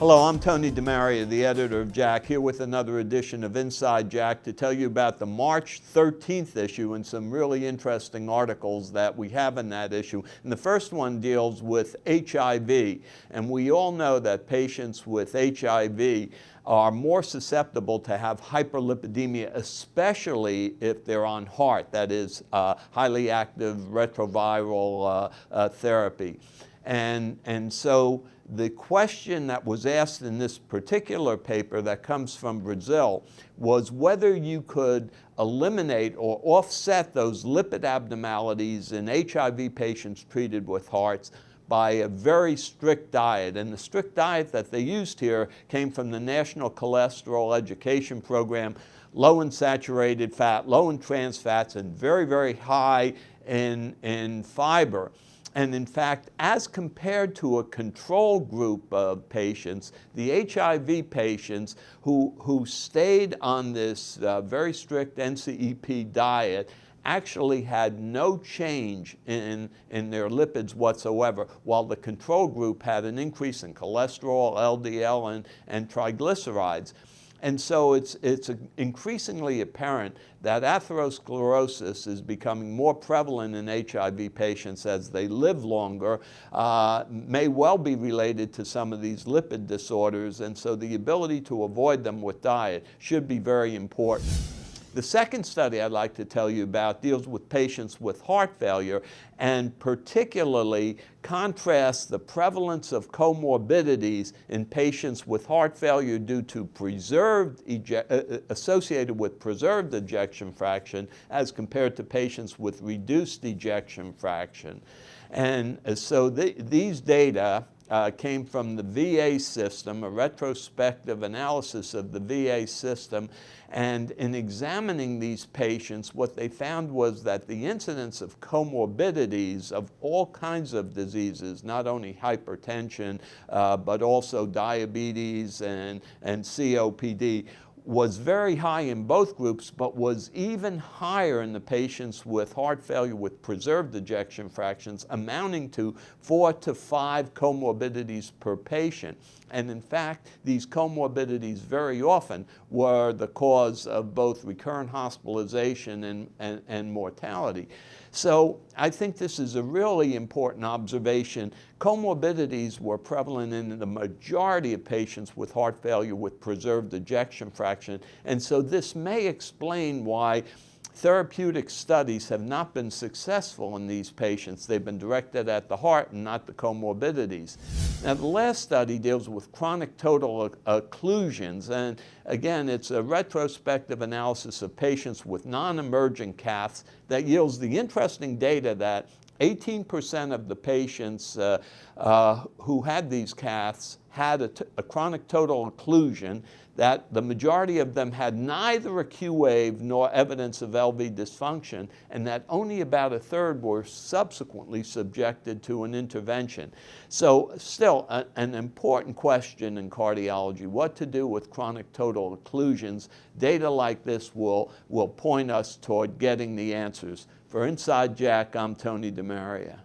Hello, I'm Tony DeMaria, the editor of JACC, here with another edition of Inside JACC to tell you about the March 13th issue and some really interesting articles that we have in that issue. And the first one deals with HIV. And we all know that patients with HIV are more susceptible to have hyperlipidemia, especially if they're on HAART, that is highly active retroviral therapy. And so the question that was asked in this particular paper that comes from Brazil was whether you could eliminate or offset those lipid abnormalities in HIV patients treated with HAARTs by a very strict diet. And the strict diet that they used here came from the National Cholesterol Education Program, low in saturated fat, low in trans fats, and very, very high in fiber. And in fact, as compared to a control group of patients, the HIV patients who stayed on this very strict NCEP diet actually had no change in their lipids whatsoever, while the control group had an increase in cholesterol, LDL, and triglycerides. And so it's increasingly apparent that atherosclerosis is becoming more prevalent in HIV patients as they live longer, may well be related to some of these lipid disorders, and so the ability to avoid them with diet should be very important. The second study I'd like to tell you about deals with patients with heart failure and particularly contrasts the prevalence of comorbidities in patients with heart failure due to associated with preserved ejection fraction as compared to patients with reduced ejection fraction. And so these data came from the VA system, a retrospective analysis of the VA system. And in examining these patients, what they found was that the incidence of comorbidities of all kinds of diseases, not only hypertension, but also diabetes and COPD, was very high in both groups, but was even higher in the patients with heart failure with preserved ejection fractions, amounting to 4 to 5 comorbidities per patient. And in fact, these comorbidities very often were the cause of both recurrent hospitalization and mortality. So I think this is a really important observation. Comorbidities were prevalent in the majority of patients with heart failure with preserved ejection fraction. And so this may explain why therapeutic studies have not been successful in these patients. They've been directed at the heart and not the comorbidities. Now, the last study deals with chronic total occlusions, and again, it's a retrospective analysis of patients with non-emergent caths that yields the interesting data that 18% of the patients who had these caths had a chronic total occlusion, that the majority of them had neither a Q wave nor evidence of LV dysfunction, and that only about a third were subsequently subjected to an intervention. So still an important question in cardiology, what to do with chronic total occlusions. Data like this will point us toward getting the answers. For Inside JACC, I'm Tony DeMaria.